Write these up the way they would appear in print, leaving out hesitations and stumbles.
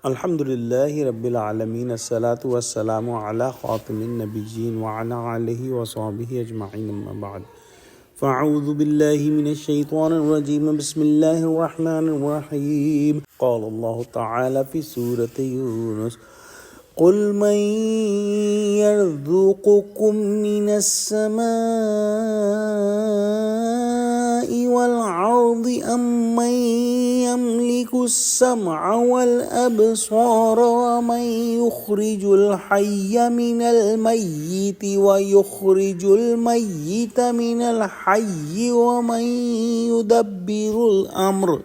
Alhamdulillahi Rabbil Alameen. As-salatu was-salamu ala khatimin nabiyyin wa ala alihi wa sahbihi ajma'in amma ba'd. فأعوذ بالله من الشيطان الرجيم بسم الله الرحمن الرحيم قال الله تعالى في سورة يونس قل من يرزقكم من السماء والأرض أم من يملك السمع والأبصار ومن يخرج الحي من الميت ويخرج الميت من الحي ومن يدبر الأمر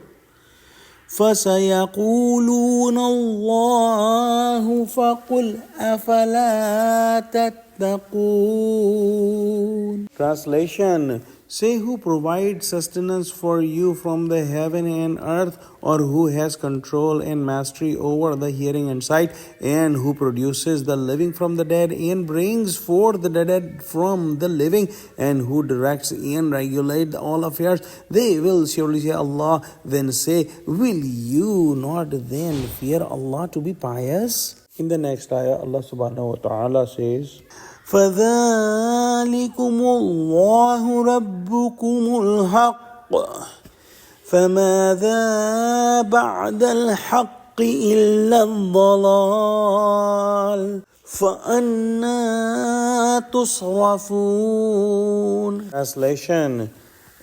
فسيقولون الله فقل أفلا تتقون. Translation: Say, who provides sustenance for you from the heaven and earth, or who has control and mastery over the hearing and sight, and who produces the living from the dead and brings forth the dead from the living, and who directs and regulates all affairs? They will surely say Allah. Then say, will you not then fear Allah to be pious? In the next ayah, Allah subhanahu wa ta'ala says, فَذَلِكُمُ اللَّهُ رَبُّكُمُ الْحَقُّ فَمَاذَا بَعْدَ الْحَقِّ إِلَّا الضَّلَالُ فَأَنَّى تُصْرَفُونَ. Translation: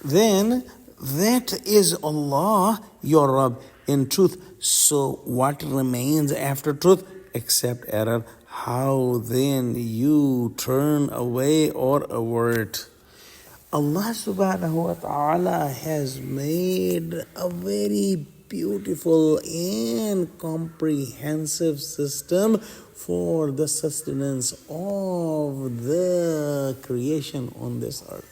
Then that is Allah, your Rabb, in truth. So what remains after truth except error? How then you turn away or avert? Allah subhanahu wa ta'ala has made a very beautiful and comprehensive system for the sustenance of the creation on this earth.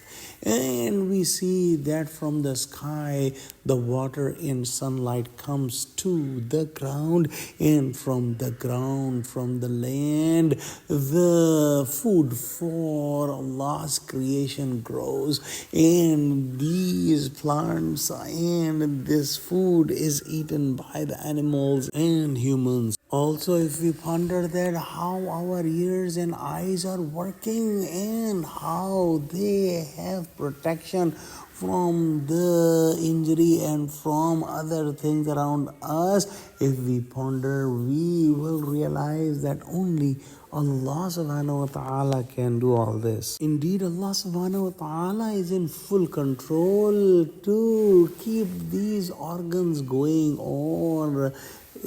And we see that from the sky, the water and sunlight comes to the ground, and from the ground, from the land, the food for Allah's creation grows, and these plants and this food is eaten by the animals and humans. Also, if we ponder that how our ears and eyes are working and how they have protection from the injury and from other things around us, if we ponder, we will realize that only Allah subhanahu wa ta'ala can do all this. Indeed, Allah subhanahu wa ta'ala is in full control to keep these organs going or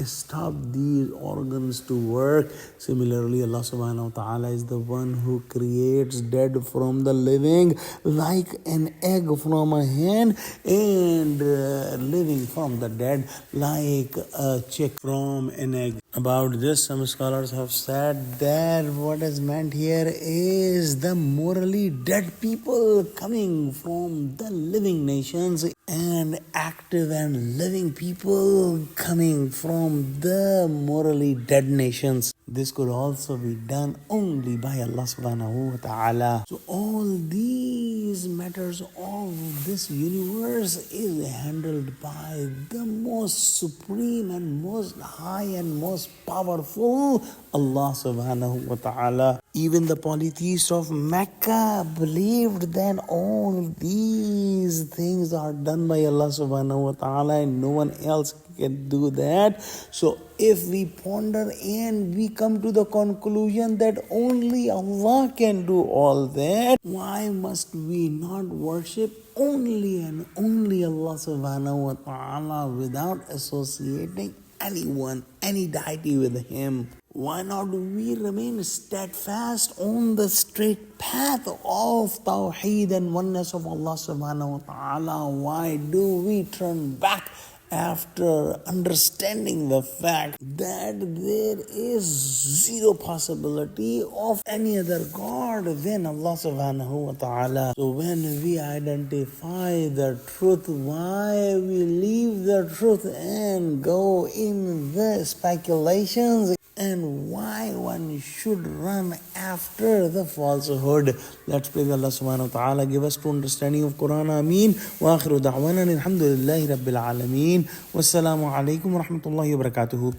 stop these organs to work. Similarly, Allah subhanahu wa ta'ala is the one who creates dead from the living, like an egg from a hen, and living from the dead, like a chick from an egg. About this, some scholars have said that what is meant here is the morally dead people coming from the living nations, and active and living people coming from the morally dead nations. This could also be done only by Allah subhanahu wa ta'ala. So all these matters of this universe is handled by the most supreme and most high and most powerful Allah subhanahu wa ta'ala. Even the polytheists of Mecca believed that all these things are done by Allah subhanahu wa ta'ala and no one else can do that. So if we ponder and we come to the conclusion that only Allah can do all that, why must we not worship only and only Allah subhanahu wa ta'ala without associating anyone, any deity with Him? Why not we remain steadfast on the straight path of Tawheed and oneness of Allah subhanahu wa ta'ala? Why do we turn back after understanding the fact that there is zero possibility of any other God than Allah subhanahu wa ta'ala? So when we identify the truth, why we leave the truth and go in the speculations? And why one should run after the falsehood? Let's pray that Allah subhanahu wa ta'ala give us true understanding of Quran. Ameen. Wa akhiru da'wana alhamdulillahi rabbil alameen. Wassalamu alaikum wa rahmatullahi wa barakatuhu.